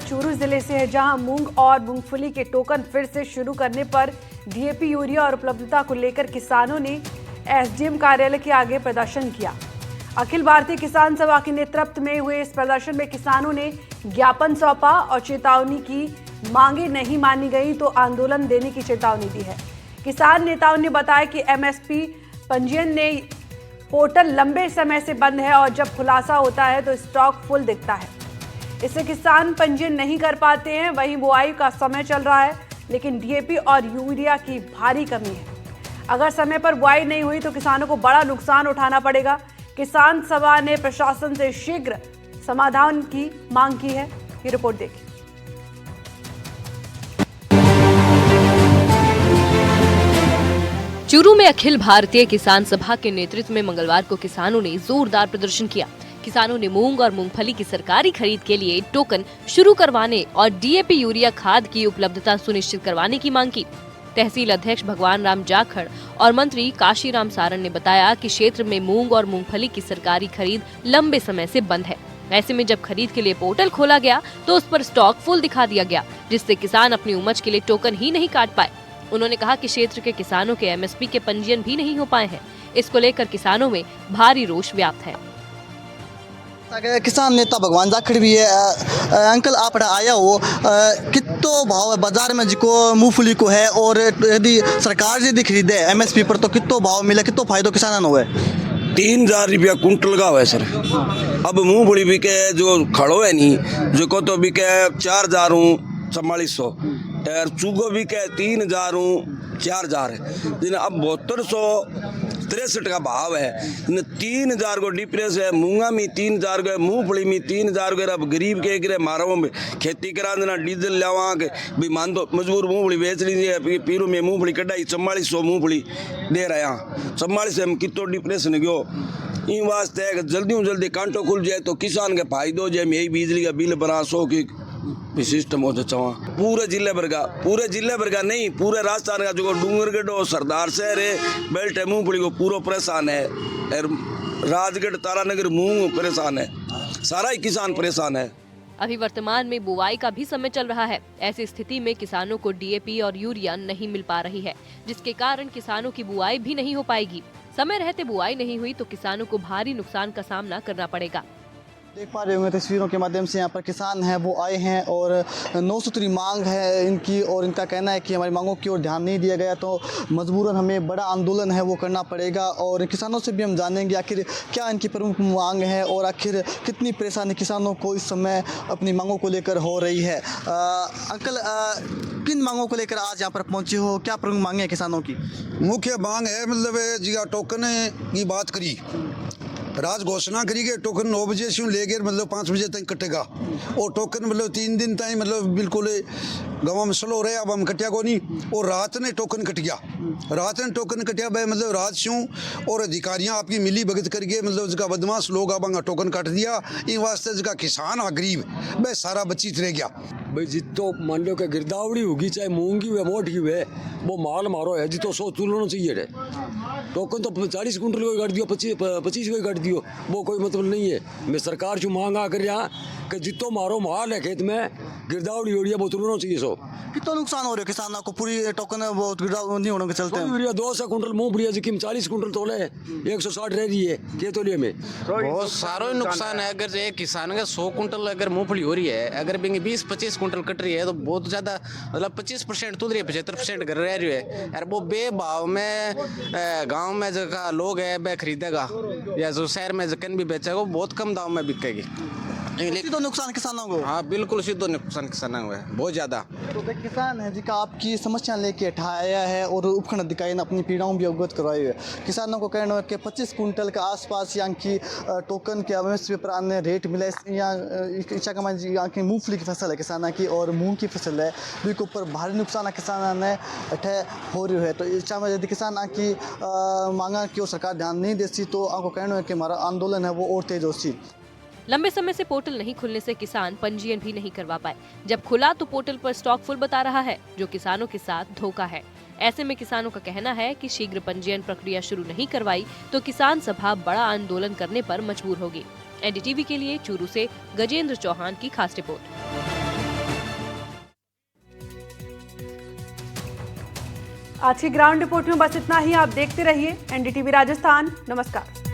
चूरू जिले से है, जहां मूंग और मूंगफली के टोकन फिर से शुरू करने पर डीएपी, यूरिया और उपलब्धता को लेकर किसानों ने एसडीएम कार्यालय के आगे प्रदर्शन किया। अखिल भारतीय किसान सभा के नेतृत्व में हुए इस प्रदर्शन में किसानों ने ज्ञापन सौंपा और चेतावनी की, मांगे नहीं मानी गई तो आंदोलन देने की चेतावनी दी है। किसान नेताओं ने बताया कि एमएसपी पंजीयन ने पोर्टल लंबे समय से बंद है और जब खुलासा होता है तो स्टॉक फुल दिखता है। इससे किसान पंजीयन नहीं कर पाते हैं। वहीं बुआई का समय चल रहा है, लेकिन डीएपी और यूरिया की भारी कमी है। अगर समय पर बुआई नहीं हुई तो किसानों को बड़ा नुकसान उठाना पड़ेगा। किसान सभा ने प्रशासन से शीघ्र समाधान की मांग की है। ये रिपोर्ट देखिए। चूरू में अखिल भारतीय किसान सभा के नेतृत्व में मंगलवार को किसानों ने जोरदार प्रदर्शन किया। किसानों ने मूंग और मूंगफली की सरकारी खरीद के लिए टोकन शुरू करवाने और डीएपी, यूरिया खाद की उपलब्धता सुनिश्चित करवाने की मांग की। तहसील अध्यक्ष भगवान राम जाखड़ और मंत्री काशीराम सारण ने बताया कि क्षेत्र में मूंग और मूंगफली की सरकारी खरीद लंबे समय से बंद है। ऐसे में जब खरीद के लिए पोर्टल खोला गया तो उस पर स्टॉक फुल दिखा दिया गया, जिससे किसान अपनी उपज के लिए टोकन ही नहीं काट पाए। उन्होंने कहा कि क्षेत्र के किसानों के एमएसपी के पंजीयन भी नहीं हो पाए हैं। इसको लेकर किसानों में भारी रोष व्याप्त है। किसान नेता भगवान जाखड़ भी है। अंकल आप आया हो, कितो भाव है बाजार में जिको मूंगफली को है, और यदि सरकार यदि खरीदे एमएसपी पर तो कितो भाव मिले, कितो फायदो किसान हो है? 3000 रुपया कुंटल का हुआ है सर। अब मूंगफली बिके जो खड़ो है नहीं, जो को तो बिके 4000 4400, और चूगो बिके 3000 4000 है। अब 7263 का भाव है। 3000 को डिप्रेस है, मूंगा में 3000 को, मूंगफली में 3000 को। अब गरीब के गिरे मारो में खेती करा देना, डीजल लियावा के भी मान दो, मजबूर मूंगफली बेच लीजिए। पीरू में मूंगफली कटाई 4400 मूंगफली दे रहे हैं। 4400 में कितो डिप्रेशन गयो। इन वास्ते जल्दी कांटो खुल जाए तो किसान के फायदो हो जाए। यही बिजली का बिल बना 100 की सिस्टम हो जाए। पूरे जिले भर का नहीं, पूरे राजस्थान का जो डूंगरगढ़ और सरदार शहर है, बेल्ट है, मूंगफली को पूरा परेशान है। राजगढ़, तारानगर मूंग परेशान है, सारा ही किसान परेशान है। अभी वर्तमान में बुआई का भी समय चल रहा है। ऐसी स्थिति में किसानों को डीएपी और यूरिया नहीं मिल पा रही है, जिसके कारण किसानों की बुआई भी नहीं हो पाएगी। समय रहते बुआई नहीं हुई तो किसानों को भारी नुकसान का सामना करना पड़ेगा। देख पा रहे होंगे तस्वीरों के माध्यम से, यहाँ पर किसान हैं वो आए हैं और 9 सूत्री मांग है इनकी, और इनका कहना है कि हमारी मांगों की ओर ध्यान नहीं दिया गया तो मजबूरन हमें बड़ा आंदोलन है वो करना पड़ेगा। और किसानों से भी हम जानेंगे आखिर क्या इनकी प्रमुख मांग है और आखिर कितनी परेशानी किसानों को इस समय अपनी मांगों को लेकर हो रही है। अंकल, किन मांगों को लेकर आज यहाँ पर पहुँचे हो? क्या प्रमुख मांगे हैं किसानों की? मुख्य मांग है मतलब जी टोकन की बात करी, राज घोषणा करी के टोकन 9 बजे से लेकर मतलब 5 बजे तक कटेगा। और टोकन मतलब 3 दिन तक मतलब बिल्कुल गाँव में स्लो रहे। अब हम कटिया को नहीं, और रात ने टोकन कट गया। भाई मतलब रात से और अधिकारियां आपकी मिली भगत करके मतलब उसका बदमाश लोग अब टोकन काट दिया। इन वास्ते जिसका किसान आ गरीब भाई सारा बचित रह गया। भाई जितो मान लो कि गिरदावड़ी होगी, चाहे मूंग की हुए मोट की हुए, वो माल मारो है जितो 100 तुलना चाहिए। टोकन तो 40 कुंटल को काट दियो, 25 को काट दियो, वो कोई मतलब नहीं है। मैं सरकार से मांगा कर रहा कि जितो मारो माल है खेत में, गिरदावड़ी यूरिया वो तुलना चाहिए। 100 कितना नुकसान हो रहा है किसानों को? पूरी टोकन वो नहीं होने के चलते यूरिया 200 कुंटल मूंगफली जिसकी 40 कुंटल तोले 160 रह रही है खेतोलिये में। बहुत सारा नुकसान है। अगर एक किसान का 100 कुंटल अगर मूंगफली हो रही है, अगर 20-25 कुंटल कट रही है तो बहुत ज्यादा मतलब 25% तुल रही है, 75% घर रह रही है यार। वो बेभाव में गांव में जो लोग है वह खरीदेगा, या जो शहर में जकन भी बेचेगा वो बहुत कम दाम में बिकेगी। सीधो नुकसान किसानों को? हाँ बिल्कुल सीधो नुकसान किसानों को है, बहुत ज्यादा। तो किसान है जिनका आपकी समस्या लेके उठाया है और उपखंड अधिकारी ने अपनी पीड़ाओं भी अवगत करवाई है। किसानों को कहना है कि 25 कुंटल के आसपास यहाँ की टोकन के एमएसपी पर अन्य रेट मिले। यहाँ की मूंगफली की फसल है किसानों की, और मूंग की फसल है, जिनके ऊपर भारी नुकसान किसान ने हो रही है। तो इच्छा में यदि किसान की मांगा की और सरकार ध्यान नहीं देती तो आपको कहना है कि हमारा आंदोलन है वो और तेज होती। लंबे समय से पोर्टल नहीं खुलने से किसान पंजीयन भी नहीं करवा पाए। जब खुला तो पोर्टल पर स्टॉक फुल बता रहा है, जो किसानों के साथ धोखा है। ऐसे में किसानों का कहना है कि शीघ्र पंजीयन प्रक्रिया शुरू नहीं करवाई तो किसान सभा बड़ा आंदोलन करने पर मजबूर होगी। एनडीटीवी के लिए चूरू से गजेंद्र चौहान की खास रिपोर्ट। आज की ग्राउंड रिपोर्ट में बस इतना ही। आप देखते रहिए NDTV राजस्थान। नमस्कार।